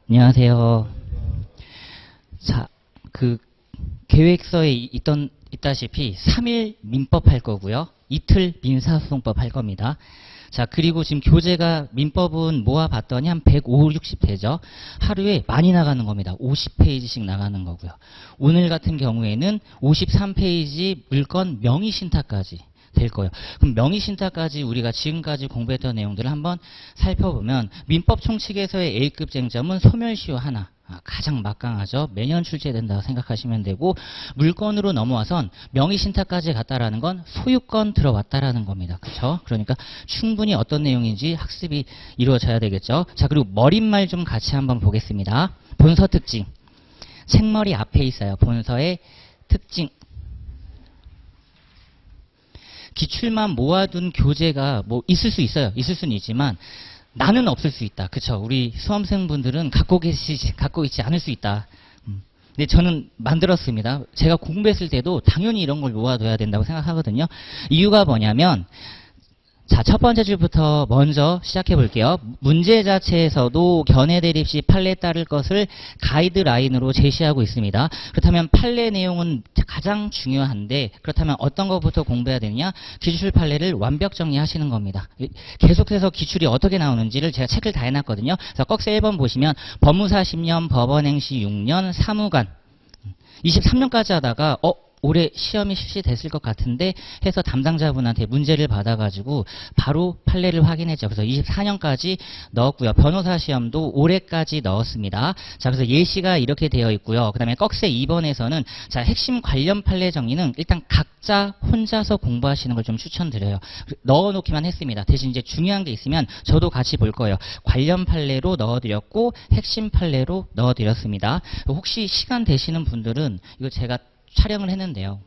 안녕하세요. 자, 계획서에 있다시피 3일 민법 할 거고요. 이틀 민사소송법 할 겁니다. 자, 그리고 지금 교재가 민법은 모아봤더니 한 150, 60 되죠. 하루에 많이 나가는 겁니다. 50페이지씩 나가는 거고요. 오늘 같은 경우에는 53페이지 물건 명의신탁까지 될 거예요. 그럼 명의신탁까지 우리가 지금까지 공부했던 내용들을 한번 살펴보면 민법 총칙에서의 A급 쟁점은 소멸시효 하나. 가장 막강하죠. 매년 출제된다고 생각하시면 되고, 물건으로 넘어와선 명의신탁까지 갔다라는 건 소유권 들어왔다라는 겁니다. 그렇죠? 그러니까 충분히 어떤 내용인지 학습이 이루어져야 되겠죠. 자, 그리고 머릿말 좀 같이 한번 보겠습니다. 본서 특징. 책머리 앞에 있어요. 본서의 특징. 기출만 모아둔 교재가 뭐 있을 수 있어요. 있을 수는 있지만 나는 없을 수 있다. 그쵸? 우리 수험생분들은 갖고 있지 않을 수 있다. 근데 저는 만들었습니다. 제가 공부했을 때도 당연히 이런 걸 모아둬야 된다고 생각하거든요. 이유가 뭐냐면, 자, 첫 번째 줄부터 먼저 시작해 볼게요. 문제 자체에서도 견해 대립 시 판례에 따를 것을 가이드라인으로 제시하고 있습니다. 그렇다면 판례 내용은 가장 중요한데, 그렇다면 어떤 것부터 공부해야 되느냐? 기출 판례를 완벽 정리하시는 겁니다. 계속해서 기출이 어떻게 나오는지를 제가 책을 다 해놨거든요. 그래서 꺽쇠 1번 보시면 법무사 10년, 법원행시 6년, 사무관 23년까지 하다가 올해 시험이 실시됐을 것 같은데 해서 담당자분한테 문제를 받아가지고 바로 판례를 확인했죠. 그래서 24년까지 넣었고요. 변호사 시험도 올해까지 넣었습니다. 자, 그래서 예시가 이렇게 되어 있고요. 그 다음에 꺽쇠 2번에서는 자, 핵심 관련 판례 정리는 일단 각자 혼자서 공부하시는 걸 좀 추천드려요. 넣어놓기만 했습니다. 대신 이제 중요한 게 있으면 저도 같이 볼 거예요. 관련 판례로 넣어드렸고 핵심 판례로 넣어드렸습니다. 혹시 시간 되시는 분들은 이거 제가 촬영을 했는데요.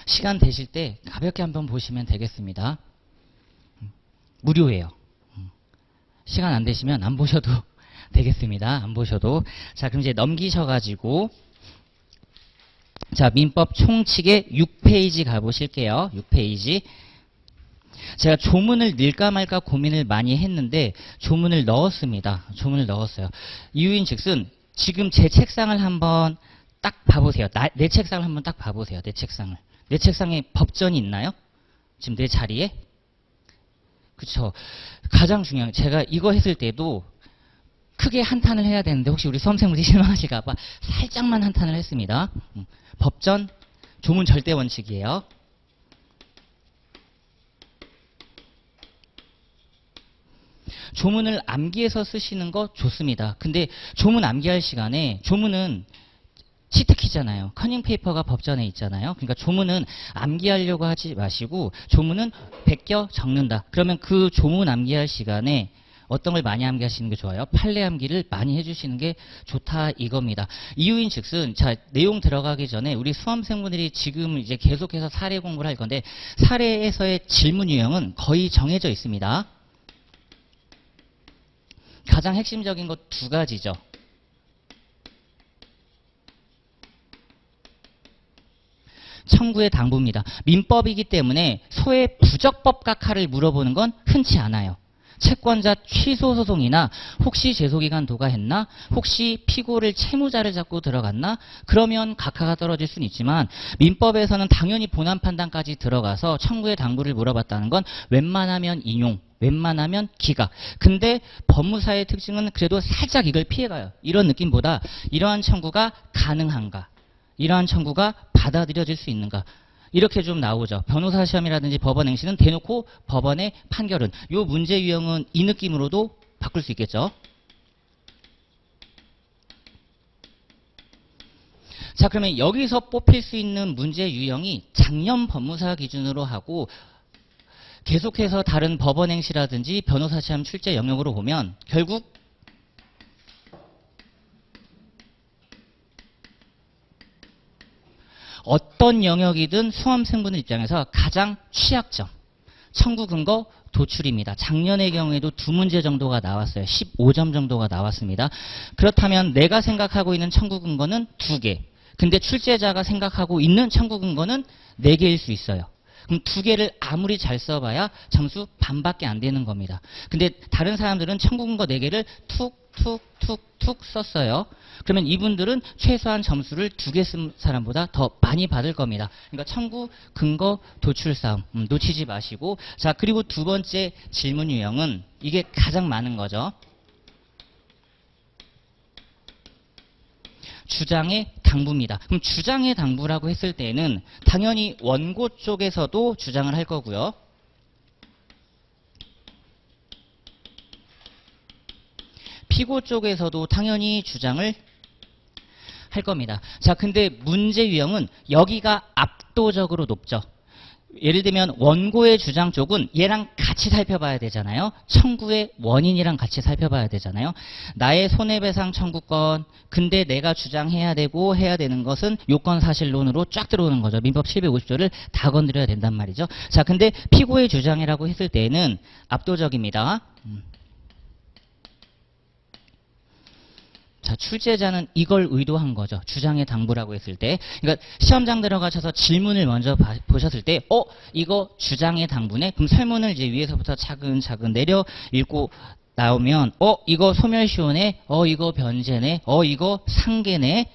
시간 되실 때 가볍게 한번 보시면 되겠습니다. 무료예요. 시간 안 되시면 안 보셔도 되겠습니다. 안 보셔도. 자, 그럼 이제 넘기셔가지고 자, 민법 총칙의 6페이지 가보실게요. 6페이지. 제가 조문을 넣을까 말까 고민을 많이 했는데 조문을 넣었습니다. 조문을 넣었어요. 이유인 즉슨 지금 제 책상을 한번 딱 봐보세요. 내 책상을 한번 딱 봐보세요. 내 책상을. 내 책상에 법전이 있나요? 지금 내 자리에? 그쵸. 가장 중요한 제가 이거 했을 때도 크게 한탄을 해야 되는데 혹시 우리 수험생분들이 실망하실까봐 살짝만 한탄을 했습니다. 법전, 조문 절대 원칙이에요. 조문을 암기해서 쓰시는 거 좋습니다. 근데 조문 암기할 시간에 조문은 치트키잖아요. 커닝페이퍼가 법전에 있잖아요. 그러니까 조문은 암기하려고 하지 마시고 조문은 베껴 적는다. 그러면 그 조문 암기할 시간에 어떤 걸 많이 암기하시는 게 좋아요? 판례 암기를 많이 해주시는 게 좋다 이겁니다. 이유인 즉슨 자, 내용 들어가기 전에 우리 수험생분들이 지금 이제 계속해서 사례 공부를 할 건데 사례에서의 질문 유형은 거의 정해져 있습니다. 가장 핵심적인 것 두 가지죠. 청구의 당부입니다. 민법이기 때문에 소의 부적법 각하를 물어보는 건 흔치 않아요. 채권자 취소 소송이나 혹시 제소기간 도과했나? 혹시 피고를 채무자를 잡고 들어갔나? 그러면 각하가 떨어질 수는 있지만 민법에서는 당연히 본안 판단까지 들어가서 청구의 당부를 물어봤다는 건 웬만하면 인용, 웬만하면 기각. 근데 법무사의 특징은 그래도 살짝 이걸 피해가요. 이런 느낌보다 이러한 청구가 가능한가? 이러한 청구가 받아들여질 수 있는가? 이렇게 좀 나오죠. 변호사 시험이라든지 법원 행시는 대놓고 법원의 판결은. 요 문제 유형은 이 느낌으로도 바꿀 수 있겠죠. 자, 그러면 여기서 뽑힐 수 있는 문제 유형이 작년 법무사 기준으로 하고 계속해서 다른 법원 행시라든지 변호사 시험 출제 영역으로 보면 결국 어떤 영역이든 수험생분들 입장에서 가장 취약점, 청구 근거 도출입니다. 작년의 경우에도 2문제 정도가 나왔어요. 15점 정도가 나왔습니다. 그렇다면 내가 생각하고 있는 청구 근거는 2개. 근데 출제자가 생각하고 있는 청구 근거는 4개일 수 있어요. 그럼 2개를 아무리 잘 써봐야 점수 반밖에 안 되는 겁니다. 근데 다른 사람들은 청구 근거 4개를 툭툭툭툭 썼어요. 그러면 이분들은 최소한 점수를 2개 쓴 사람보다 더 많이 받을 겁니다. 그러니까 청구 근거 도출 싸움 놓치지 마시고. 자, 그리고 두 번째 질문 유형은 이게 가장 많은 거죠. 주장의 당부입니다. 그럼 주장의 당부라고 했을 때는 당연히 원고 쪽에서도 주장을 할 거고요. 피고 쪽에서도 당연히 주장을 할 겁니다. 자, 근데 문제 유형은 여기가 압도적으로 높죠. 예를 들면 원고의 주장 쪽은 얘랑 같이 살펴봐야 되잖아요. 청구의 원인이랑 같이 살펴봐야 되잖아요. 나의 손해배상 청구권, 근데 내가 주장해야 되고 해야 되는 것은 요건사실론으로 쫙 들어오는 거죠. 민법 750조를 다 건드려야 된단 말이죠. 자, 근데 피고의 주장이라고 했을 때는 압도적입니다. 자, 출제자는 이걸 의도한 거죠. 주장의 당부라고 했을 때. 그러니까 시험장 들어가셔서 질문을 먼저 보셨을 때, 이거 주장의 당부네? 그럼 설문을 이제 위에서부터 차근차근 내려 읽고 나오면, 이거 소멸시효네? 이거 변제네? 이거 상계네?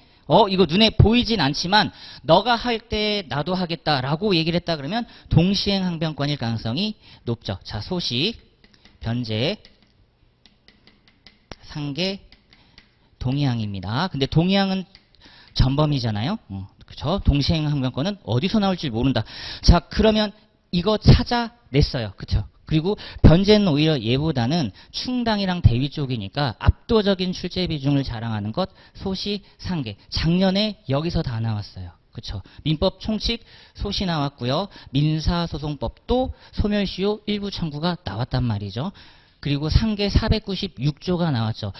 이거 눈에 보이진 않지만, 너가 할 때 나도 하겠다라고 얘기를 했다 그러면, 동시행 항변권일 가능성이 높죠. 자, 소시, 변제, 상계, 동의항입니다. 근데 동의항은 전범이잖아요. 그렇죠? 동시행 항변권은 어디서 나올지 모른다. 자, 그러면 이거 찾아냈어요. 그렇죠? 그리고 변제는 오히려 얘보다는 충당이랑 대위 쪽이니까 압도적인 출제 비중을 자랑하는 것 소시 상계. 작년에 여기서 다 나왔어요. 그렇죠? 민법 총칙 소시 나왔고요. 민사소송법도 소멸시효 일부 청구가 나왔단 말이죠. 그리고 상계 496조가 나왔죠.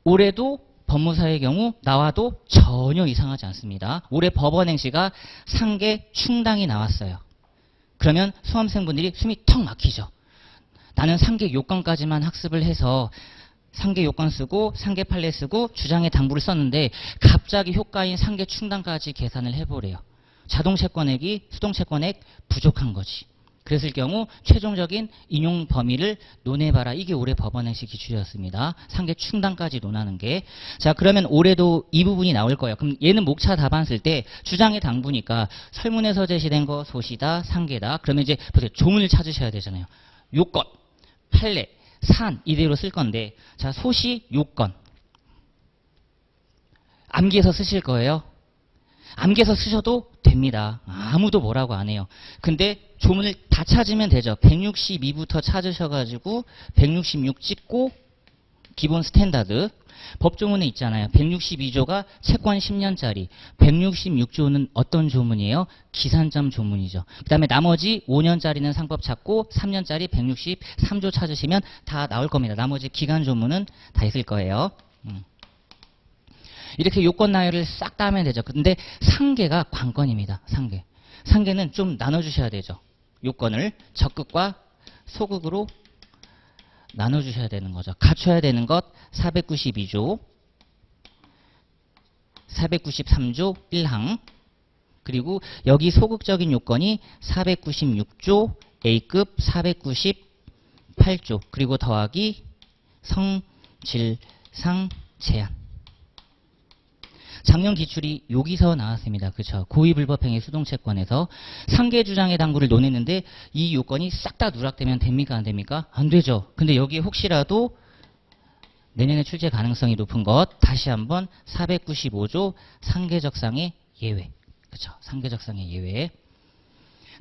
올해도 법무사의 경우 나와도 전혀 이상하지 않습니다. 올해 법원행시가 상계 충당이 나왔어요. 그러면 수험생분들이 숨이 턱 막히죠. 나는 상계 요건까지만 학습을 해서 상계 요건 쓰고 상계 판례 쓰고 주장의 당부를 썼는데 갑자기 효과인 상계 충당까지 계산을 해보래요. 자동 채권액이 수동 채권액 부족한 거지. 그랬을 경우 최종적인 인용 범위를 논해봐라. 이게 올해 법원행시 기출이었습니다. 상계 충당까지 논하는 게. 자, 그러면 올해도 이 부분이 나올 거예요. 그럼 얘는 목차 답안 쓸 때 주장의 당부니까 설문에서 제시된 거 소시다, 상계다. 그러면 이제 보세요. 조문을 찾으셔야 되잖아요. 요건, 판례, 산 이대로 쓸 건데, 자, 소시, 요건. 암기해서 쓰실 거예요. 암기해서 쓰셔도 됩니다. 아무도 뭐라고 안 해요. 근데 조문을 다 찾으면 되죠. 162부터 찾으셔가지고 166 찍고 기본 스탠다드. 법조문에 있잖아요. 162조가 채권 10년짜리. 166조는 어떤 조문이에요? 기산점 조문이죠. 그 다음에 나머지 5년짜리는 상법 찾고 3년짜리 163조 찾으시면 다 나올 겁니다. 나머지 기간 조문은 다 있을 거예요. 이렇게 요건 나열을 싹 다 하면 되죠. 근데 상계가 관건입니다. 상계. 상계는 좀 나눠주셔야 되죠. 요건을 적극과 소극으로 나눠주셔야 되는 거죠. 갖춰야 되는 것 492조, 493조 1항, 그리고 여기 소극적인 요건이 496조, A급 498조, 그리고 더하기 성질상 제한. 작년 기출이 여기서 나왔습니다. 그렇죠? 고의불법행위 수동채권에서 상계 주장의 당부를 논했는데 이 요건이 싹 다 누락되면 됩니까? 안 됩니까? 안 되죠. 근데 여기에 혹시라도 내년에 출제 가능성이 높은 것 다시 한번 495조 상계적상의 예외. 그렇죠? 상계적상의 예외.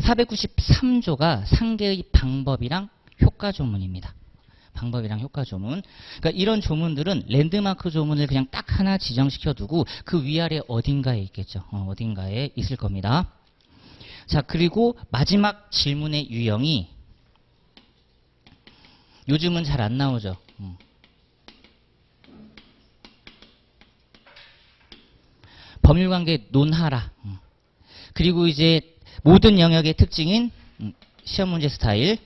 493조가 상계의 방법이랑 효과 조문입니다. 방법이랑 효과 조문. 그러니까 이런 조문들은 랜드마크 조문을 그냥 딱 하나 지정시켜 두고 그 위아래 어딘가에 있겠죠. 어딘가에 있을 겁니다. 자, 그리고 마지막 질문의 유형이 요즘은 잘 안 나오죠. 법률관계 논하라. 그리고 이제 모든 영역의 특징인 시험 문제 스타일.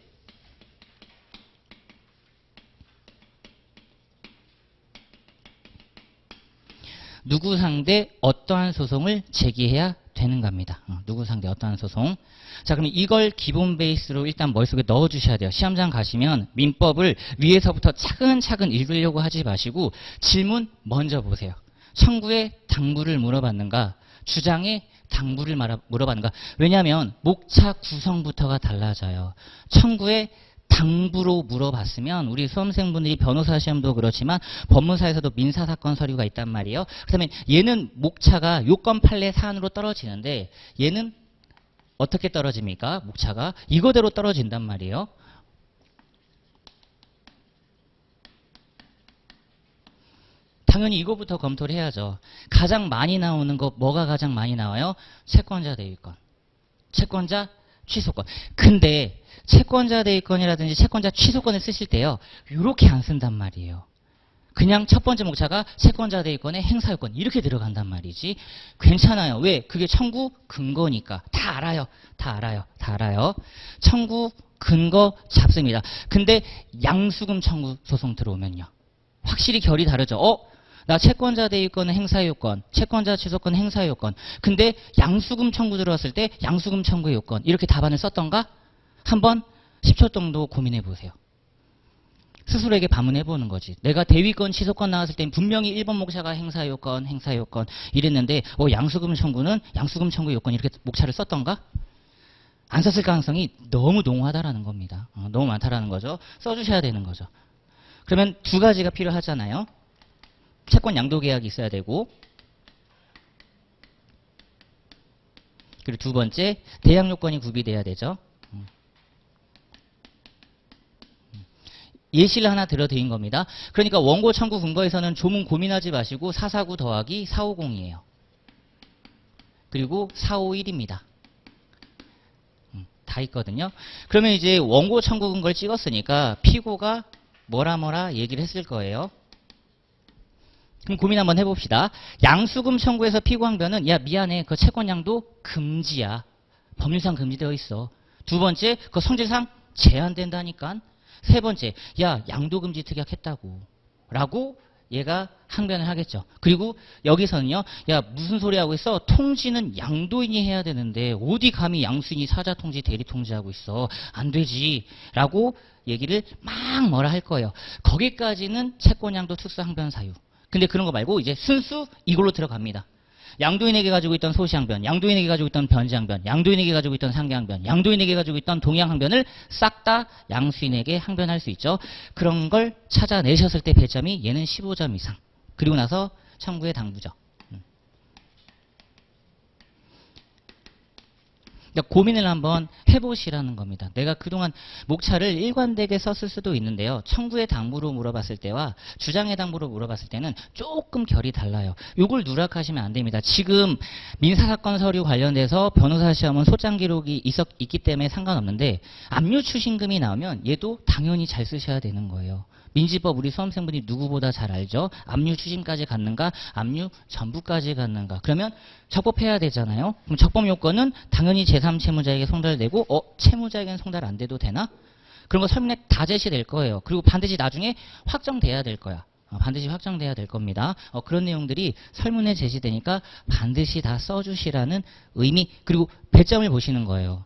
누구 상대 어떠한 소송을 제기해야 되는가입니다. 누구 상대 어떠한 소송. 자, 그럼 이걸 기본 베이스로 일단 머릿속에 넣어주셔야 돼요. 시험장 가시면 민법을 위에서부터 차근차근 읽으려고 하지 마시고 질문 먼저 보세요. 청구의 당부를 물어봤는가? 주장의 당부를 물어봤는가? 왜냐하면 목차 구성부터가 달라져요. 청구의 당부로 물어봤으면 우리 수험생분들이 변호사 시험도 그렇지만 법무사에서도 민사사건 서류가 있단 말이에요. 그렇다면 얘는 목차가 요건 판례 사안으로 떨어지는데 얘는 어떻게 떨어집니까? 목차가 이거대로 떨어진단 말이에요. 당연히 이거부터 검토를 해야죠. 가장 많이 나오는 거 뭐가 가장 많이 나와요? 채권자 대위권, 채권자 취소권. 근데 채권자 대위권이라든지 채권자 취소권을 쓰실 때요, 이렇게 안 쓴단 말이에요. 그냥 첫 번째 목차가 채권자 대위권의 행사요건 이렇게 들어간단 말이지. 괜찮아요. 왜? 그게 청구 근거니까. 다 알아요. 다 알아요. 다 알아요. 청구 근거 잡습니다. 근데 양수금 청구 소송 들어오면요, 확실히 결이 다르죠. 나 채권자 대위권은 행사요건, 채권자 취소권 행사요건. 근데 양수금 청구 들어왔을 때 양수금 청구의 요건 이렇게 답안을 썼던가? 한번 10초 정도 고민해 보세요. 스스로에게 반문해 보는 거지. 내가 대위권 취소권 나왔을 땐 분명히 1번 목차가 행사요건, 행사요건 이랬는데 양수금 청구는 양수금 청구 요건 이렇게 목차를 썼던가? 안 썼을 가능성이 너무 농후하다라는 겁니다. 너무 많다라는 거죠. 써주셔야 되는 거죠. 그러면 두 가지가 필요하잖아요. 채권 양도 계약이 있어야 되고, 그리고 두 번째 대항 요건이 구비돼야 되죠. 예시를 하나 들어드린 겁니다. 그러니까 원고 청구 근거에서는 조문 고민하지 마시고 449 더하기 450이에요. 그리고 451입니다. 다 있거든요. 그러면 이제 원고 청구 근거를 찍었으니까 피고가 뭐라 얘기를 했을 거예요. 그럼 고민 한번 해봅시다. 양수금 청구에서 피고 항변은 야 미안해, 그 채권양도 금지야. 법률상 금지되어 있어. 두 번째, 그 성질상 제한된다니까. 세 번째, 야 양도금지 특약했다고 라고 얘가 항변을 하겠죠. 그리고 여기서는요, 야 무슨 소리 하고 있어? 통지는 양도인이 해야 되는데 어디 감히 양수인이 사자통지 대리통지하고 있어. 안 되지 라고 얘기를 막 뭐라 할 거예요. 거기까지는 채권양도 특수항변 사유. 근데 그런 거 말고 이제 순수 이걸로 들어갑니다. 양도인에게 가지고 있던 소시항변, 양도인에게 가지고 있던 변지항변, 양도인에게 가지고 있던 상계항변, 양도인에게 가지고 있던 동양항변을 싹 다 양수인에게 항변할 수 있죠. 그런 걸 찾아내셨을 때 배점이 얘는 15점 이상. 그리고 나서 청구의 당부죠. 그러니까 고민을 한번 해보시라는 겁니다. 내가 그동안 목차를 일관되게 썼을 수도 있는데요. 청구의 당부로 물어봤을 때와 주장의 당부로 물어봤을 때는 조금 결이 달라요. 이걸 누락하시면 안 됩니다. 지금 민사사건 서류 관련돼서 변호사 시험은 소장 기록이 있기 때문에 상관없는데 압류 추신금이 나오면 얘도 당연히 잘 쓰셔야 되는 거예요. 민지법 우리 수험생분이 누구보다 잘 알죠. 압류 추심까지 갔는가, 압류 전부까지 갔는가. 그러면 적법해야 되잖아요. 그럼 적법 요건은 당연히 제3채무자에게 송달되고 채무자에게는 송달 안 돼도 되나? 그런 거 설문에 다 제시될 거예요. 그리고 반드시 나중에 확정돼야 될 거야. 반드시 확정돼야 될 겁니다. 그런 내용들이 설문에 제시되니까 반드시 다 써주시라는 의미. 그리고 배점을 보시는 거예요.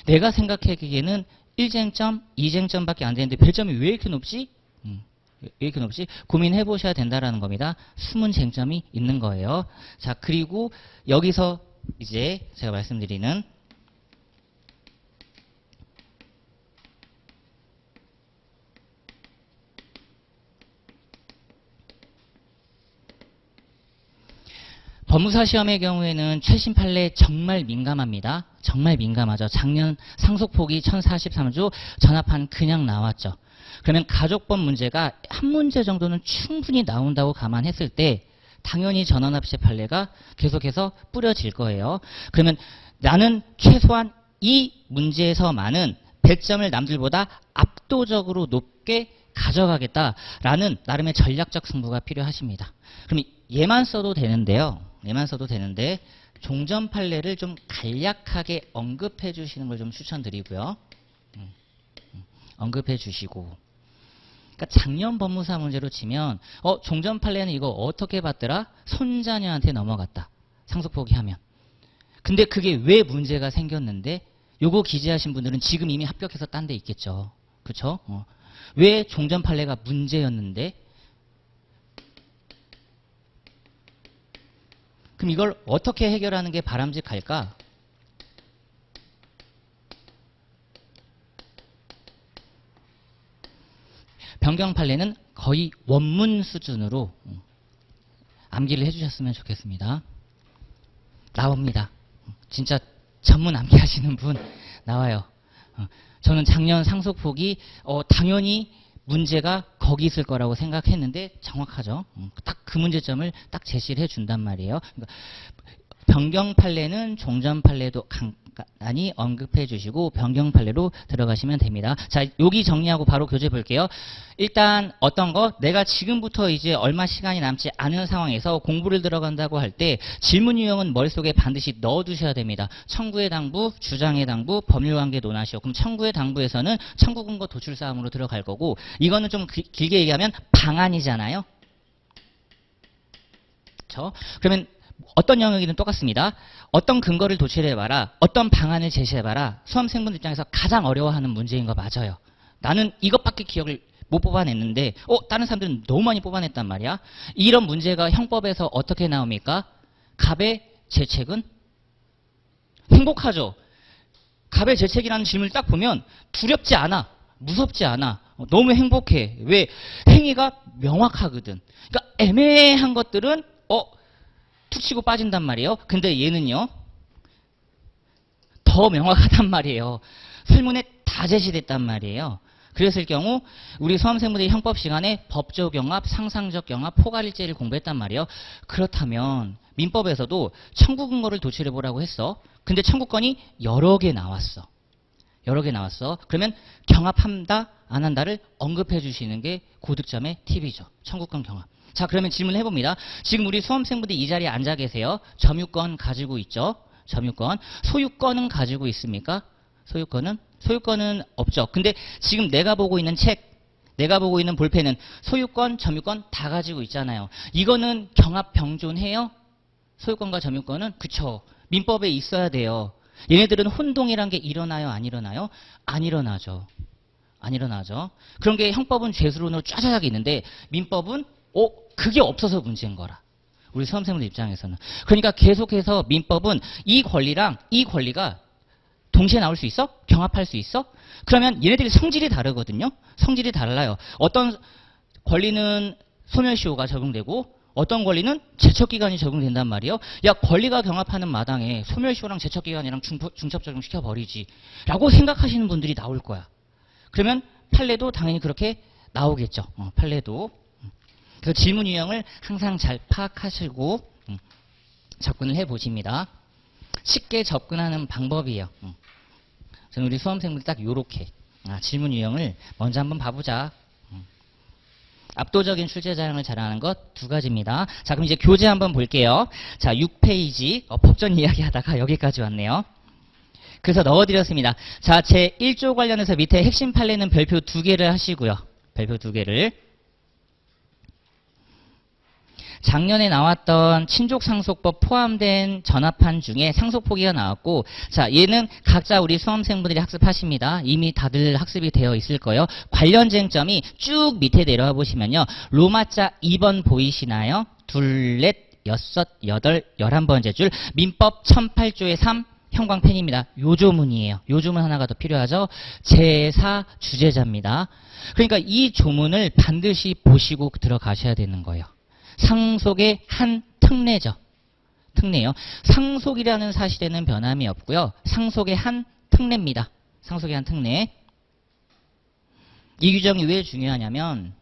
내가 생각하기에는 1쟁점, 2쟁점밖에 안 되는데 배점이 왜 이렇게 높지? 왜 이렇게 높지? 고민해 보셔야 된다라는 겁니다. 숨은 쟁점이 있는 거예요. 자, 그리고 여기서 이제 제가 말씀드리는 법무사 시험의 경우에는 최신 판례 정말 민감합니다. 정말 민감하죠. 작년 상속폭이 1043조, 전합한 그냥 나왔죠. 그러면 가족법 문제가 한 문제 정도는 충분히 나온다고 감안했을 때 당연히 전원합체 판례가 계속해서 뿌려질 거예요. 그러면 나는 최소한 이 문제에서만은 배점을 남들보다 압도적으로 높게 가져가겠다라는 나름의 전략적 승부가 필요하십니다. 그럼 얘만 써도 되는데요. 얘만 써도 되는데 종전 판례를 좀 간략하게 언급해 주시는 걸 좀 추천드리고요. 언급해 주시고. 그러니까 작년 법무사 문제로 치면 종전 판례는 이거 어떻게 봤더라? 손자녀한테 넘어갔다. 상속포기 하면. 근데 그게 왜 문제가 생겼는데 요거 기재하신 분들은 지금 이미 합격해서 딴 데 있겠죠. 그쵸? 왜 종전 판례가 문제였는데 그럼 이걸 어떻게 해결하는 게 바람직할까? 변경 판례는 거의 원문 수준으로 암기를 해주셨으면 좋겠습니다. 나옵니다. 진짜 전문 암기하시는 분 나와요. 저는 작년 상속폭이 당연히 문제가 거기 있을 거라고 생각했는데 정확하죠. 딱 그 문제점을 딱 제시를 해준단 말이에요. 그러니까 변경 판례는 종전 판례도 간단히 언급해 주시고 변경 판례로 들어가시면 됩니다. 자, 여기 정리하고 바로 교재 볼게요. 일단 어떤 거 내가 지금부터 이제 얼마 시간이 남지 않은 상황에서 공부를 들어간다고 할 때 질문 유형은 머릿속에 반드시 넣어두셔야 됩니다. 청구의 당부, 주장의 당부, 법률관계 논하시오. 그럼 청구의 당부에서는 청구 근거 도출 사항으로 들어갈 거고 이거는 좀 길게 얘기하면 방안이잖아요. 그렇죠? 그러면 어떤 영역이든 똑같습니다. 어떤 근거를 도출해봐라. 어떤 방안을 제시해봐라. 수험생분 입장에서 가장 어려워하는 문제인 거 맞아요. 나는 이것밖에 기억을 못 뽑아냈는데 다른 사람들은 너무 많이 뽑아냈단 말이야. 이런 문제가 형법에서 어떻게 나옵니까? 갑의 재책은? 행복하죠. 갑의 재책이라는 질문을 딱 보면 두렵지 않아. 무섭지 않아. 너무 행복해. 왜? 행위가 명확하거든. 그러니까 애매한 것들은 툭 치고 빠진단 말이에요. 근데 얘는요. 더 명확하단 말이에요. 설문에 다 제시됐단 말이에요. 그랬을 경우 우리 수험생분들이 형법 시간에 법조 경합, 상상적 경합, 포괄일제를 공부했단 말이에요. 그렇다면 민법에서도 청구 근거를 도출해 보라고 했어. 근데 청구권이 여러 개 나왔어. 여러 개 나왔어. 그러면 경합한다, 안 한다를 언급해 주시는 게 고득점의 팁이죠. 청구권 경합. 자, 그러면 질문을 해봅니다. 지금 우리 수험생분들이 이 자리에 앉아 계세요. 점유권 가지고 있죠? 점유권. 소유권은 가지고 있습니까? 소유권은 없죠. 근데 지금 내가 보고 있는 책, 내가 보고 있는 볼펜은 소유권, 점유권 다 가지고 있잖아요. 이거는 경합 병존해요? 소유권과 점유권은? 그쵸. 민법에 있어야 돼요. 얘네들은 혼동이란 게 일어나요? 안 일어나요? 안 일어나죠. 안 일어나죠. 그런 게 형법은 죄수론으로 쫙쫙 있는데 민법은 그게 없어서 문제인 거라. 우리 수험생들 입장에서는. 그러니까 계속해서 민법은 이 권리랑 이 권리가 동시에 나올 수 있어? 경합할 수 있어? 그러면 얘네들이 성질이 다르거든요. 성질이 달라요. 어떤 권리는 소멸시효가 적용되고 어떤 권리는 제척기간이 적용된단 말이에요. 야, 권리가 경합하는 마당에 소멸시효랑 제척기간이랑 중첩 적용시켜버리지 라고 생각하시는 분들이 나올 거야. 그러면 판례도 당연히 그렇게 나오겠죠. 판례도. 그 질문 유형을 항상 잘 파악하시고 접근을 해보십니다. 쉽게 접근하는 방법이에요. 저는 우리 수험생들 딱 요렇게 질문 유형을 먼저 한번 봐보자. 압도적인 출제자량을 자랑하는 것 두 가지입니다. 자, 그럼 이제 교재 한번 볼게요. 자, 6페이지 법전 이야기 하다가 여기까지 왔네요. 그래서 넣어드렸습니다. 자, 제 1조 관련해서 밑에 핵심 판례는 별표 2개를 하시고요. 별표 2개를. 작년에 나왔던 친족상속법 포함된 전합판 중에 상속포기가 나왔고, 자, 얘는 각자 우리 수험생분들이 학습하십니다. 이미 다들 학습이 되어 있을 거예요. 관련 쟁점이 쭉 밑에 내려와 보시면요. 로마자 2번 보이시나요? 둘, 넷, 여섯, 여덟, 11번째 줄. 민법 1008조의 3. 형광펜입니다. 요조문이에요. 요조문 하나가 더 필요하죠. 제4 주제자입니다. 그러니까 이 조문을 반드시 보시고 들어가셔야 되는 거예요. 상속의 한 특례죠. 특례요. 상속이라는 사실에는 변함이 없고요. 상속의 한 특례입니다. 상속의 한 특례. 이 규정이 왜 중요하냐면